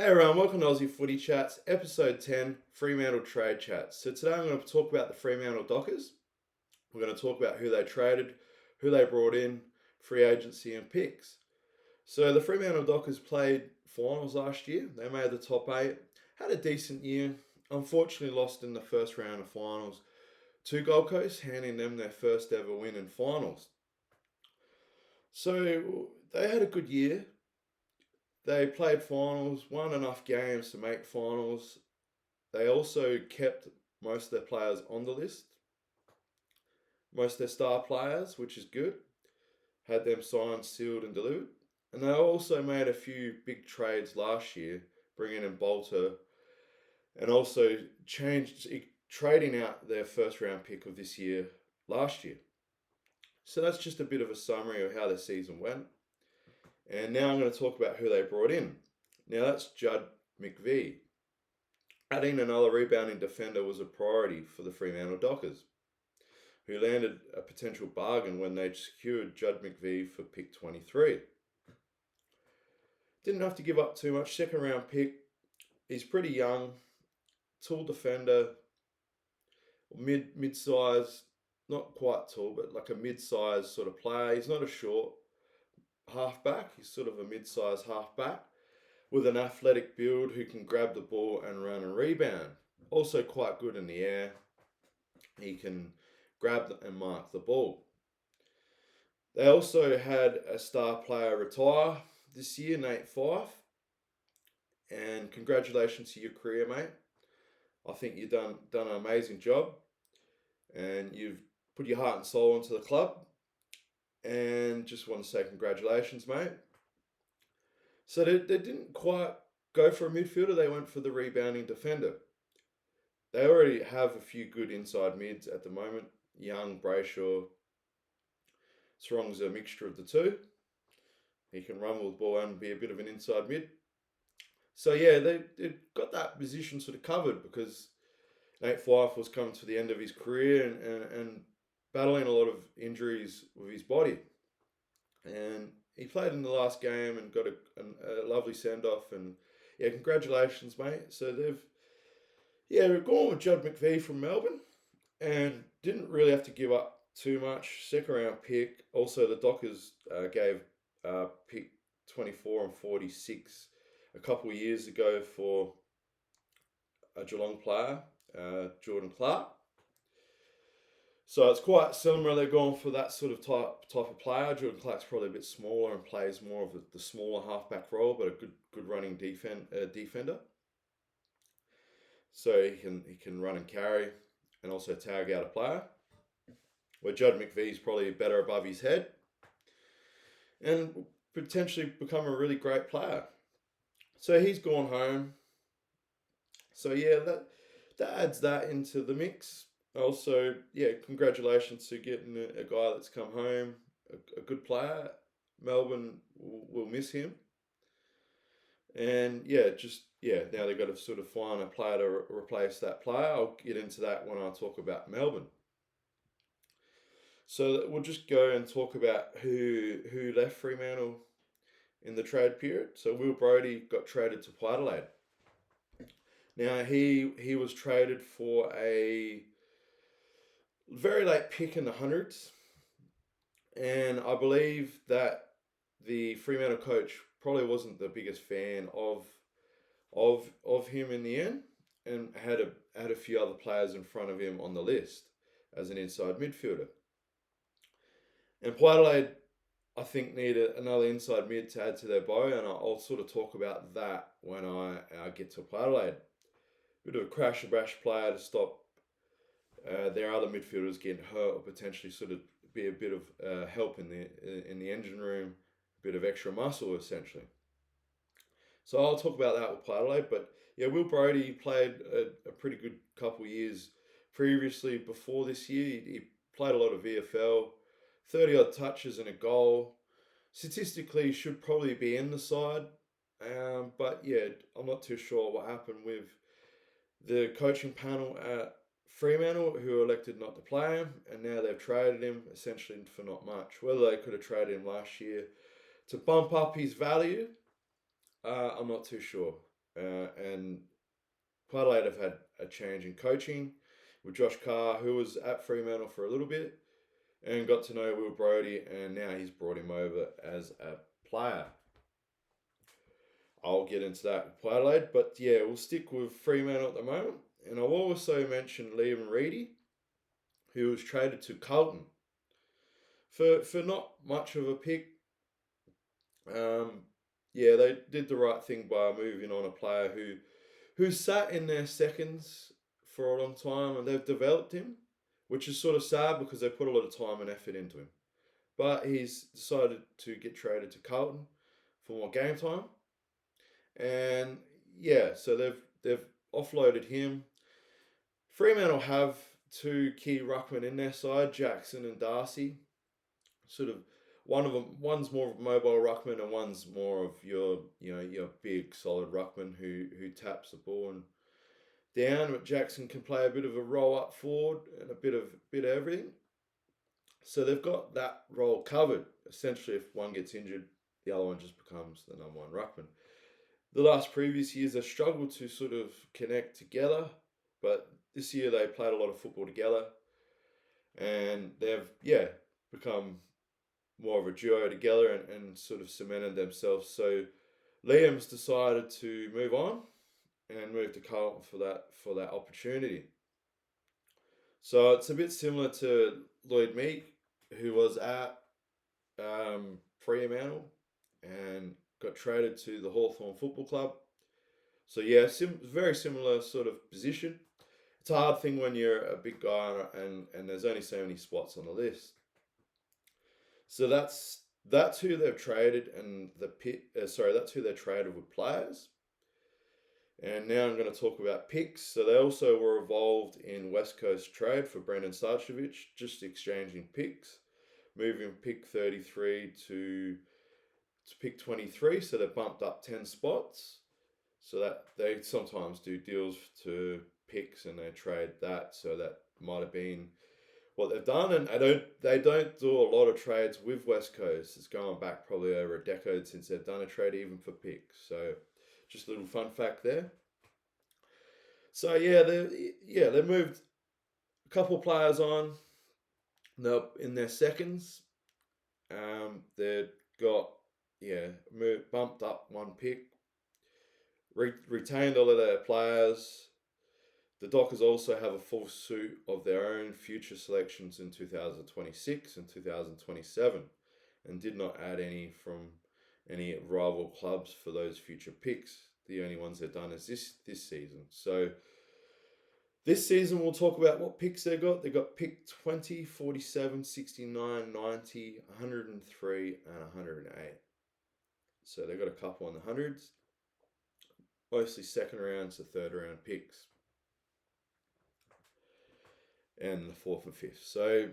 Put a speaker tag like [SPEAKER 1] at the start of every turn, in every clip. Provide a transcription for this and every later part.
[SPEAKER 1] Hey everyone, welcome to Aussie Footy Chats, episode 10, Fremantle Trade Chats. So today I'm going to talk about the Fremantle Dockers. We're going to talk about who they traded, who they brought in, free agency and picks. So the Fremantle Dockers played finals last year. They made the top 8, had a decent year, unfortunately lost in the first round of finals to Gold Coast, handing them their first ever win in finals. So they had a good year. They played finals, won enough games to make finals. They also kept most of their players on the list, most of their star players, which is good. Had them signed, sealed, and delivered. And they also made a few big trades last year, bringing in Bolter, and also trading out their first round pick of this year last year. So that's just a bit of a summary of how their season went. And now I'm going to talk about who they brought in. Now that's Judd McVie. Adding another rebounding defender was a priority for the Fremantle Dockers, who landed a potential bargain when they secured Judd McVie for pick 23. Didn't have to give up too much. Second round pick. He's pretty young, tall defender, mid size, not quite tall, but like a mid size sort of player. He's not a short halfback. He's sort of a mid size halfback with an athletic build who can grab the ball and run and rebound. Also quite good in the air. He can grab and mark the ball. They also had a star player retire this year, Nate Fife. And congratulations to your career, mate. I think you've done an amazing job. And you've put your heart and soul into the club. And just want to say congratulations, mate. So they didn't quite go for a midfielder. They went for the rebounding defender. They already have a few good inside mids at the moment. Young, Brayshaw. Strong's a mixture of the two. He can run with the ball and be a bit of an inside mid. So yeah, they've got that position sort of covered because Nate Fife was coming to the end of his career and battling a lot of injuries with his body. And he played in the last game and got a lovely send-off. And yeah, congratulations, mate. So we've gone with Judd McVie from Melbourne and didn't really have to give up too much. Second round pick. Also, the Dockers gave pick 24 and 46 a couple of years ago for a Geelong player, Jordan Clark. So it's quite similar. They're going for that sort of type of player. Jordan Clark's probably a bit smaller and plays more of the smaller halfback role, but a good running defender. So he can run and carry and also tag out a player. Where Judd McVie's probably better above his head and potentially become a really great player. So he's gone home. So yeah, that adds that into the mix. Also, yeah, congratulations to getting a guy that's come home, a good player. Melbourne will miss him. And now they've got to sort of find a player to replace that player. I'll get into that when I talk about Melbourne. So we'll just go and talk about who left Fremantle in the trade period. So Will Brodie got traded to Port Adelaide. Now he was traded for a very late pick in the hundreds, and I believe that the Fremantle coach probably wasn't the biggest fan of him in the end, and had a few other players in front of him on the list as an inside midfielder. And Port Adelaide, I think, need another inside mid to add to their bow, and I'll sort of talk about that when I get to Port Adelaide. Bit of a crash and bash player to stop their other midfielders getting hurt, or potentially sort of be a bit of help in the engine room, a bit of extra muscle essentially. So I'll talk about that with Port Adelaide, but yeah, Will Brodie played a pretty good couple of years previously before this year. He played a lot of VFL. 30 odd touches and a goal. Statistically, he should probably be in the side. But yeah, I'm not too sure what happened with the coaching panel at Fremantle, who elected not to play him, and now they've traded him essentially for not much. Whether they could have traded him last year to bump up his value, I'm not too sure. and Quite Adelaide have had a change in coaching with Josh Carr, who was at Fremantle for a little bit and got to know Will Brodie, and now he's brought him over as a player. I'll get into that with Port Adelaide, but yeah, we'll stick with Fremantle at the moment. And I'll also mention Liam Reedy, who was traded to Carlton for not much of a pick. Yeah, they did the right thing by moving on a player who sat in their seconds for a long time, and they've developed him, which is sort of sad because they put a lot of time and effort into him. But he's decided to get traded to Carlton for more game time, and yeah, so they've offloaded him. Fremantle have two key ruckmen in their side, Jackson and Darcy. Sort of one's more of a mobile ruckman and one's more of your big solid ruckman who taps the ball and down. But Jackson can play a bit of a roll up forward and a bit of everything. So they've got that role covered. Essentially, if one gets injured, the other one just becomes the number one ruckman. The last previous years, they struggled to sort of connect together, but this year they played a lot of football together, and they've become more of a duo together and sort of cemented themselves. So Liam's decided to move on and move to Carlton for that opportunity. So it's a bit similar to Lloyd Meek, who was at Fremantle and got traded to the Hawthorn Football Club. So yeah, very similar sort of position. It's a hard thing when you're a big guy and there's only so many spots on the list. So that's who they've traded and that's who they traded with players. And now I'm going to talk about picks. So they also were involved in West Coast trade for Brendan Starcevic, just exchanging picks, moving pick 33 to pick 23. So they bumped up 10 spots. So that they sometimes do deals to picks and they trade that. So that might have been what they've done, and they don't do a lot of trades with West Coast. It's going back probably over a decade since they've done a trade even for picks. So just a little fun fact there. So they moved a couple of players on. They're in their seconds. They've got bumped up one pick. Retained all of their players. The Dockers also have a full suit of their own future selections in 2026 and 2027 and did not add any from any rival clubs for those future picks. The only ones they've done is this season. So this season we'll talk about what picks they got. They got pick 20, 47, 69, 90, 103 and 108. So they got a couple on the hundreds. Mostly second round to third round picks. And the fourth and fifth. So,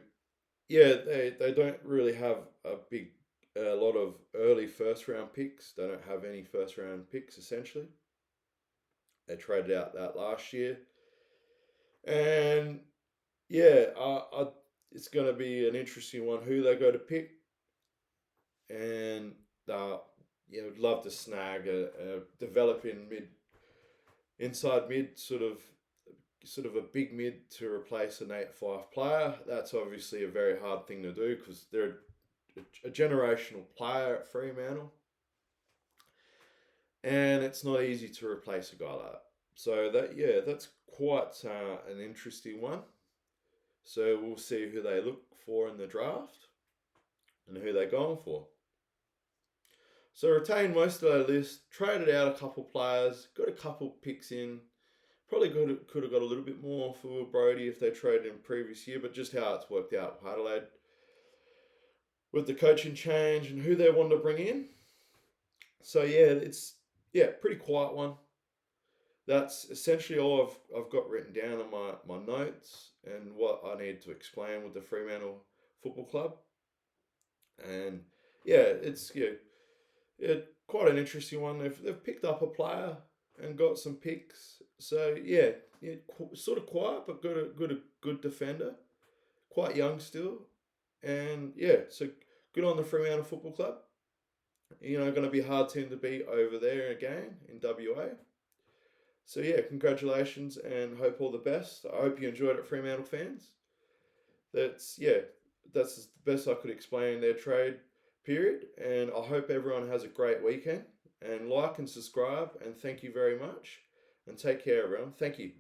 [SPEAKER 1] yeah, they don't really have a lot of early first round picks. They don't have any first round picks, essentially. They traded out that last year. And, yeah, it's going to be an interesting one who they go to pick. And, would love to snag a developing inside mid sort of a big mid to replace an 8-5 player. That's obviously a very hard thing to do because they're a generational player at Fremantle. And it's not easy to replace a guy like that. So that's quite an interesting one. So we'll see who they look for in the draft and who they're going for. So retained most of their list, traded out a couple players, got a couple picks in. Probably could have got a little bit more for Will Brodie if they traded in previous year, but just how it's worked out with Adelaide with the coaching change and who they wanted to bring in. So it's pretty quiet one. That's essentially all I've got written down on my notes and what I need to explain with the Fremantle Football Club. And it's quite an interesting one. They've picked up a player and got some picks. So sort of quiet, but good defender. Quite young still, and so good on the Fremantle Football Club. Going to be a hard team to beat over there again in WA. So yeah, congratulations and hope all the best. I hope you enjoyed it, Fremantle fans. That's the best I could explain their trade period, and I hope everyone has a great weekend. And like and subscribe, and thank you very much. And take care, everyone. Thank you.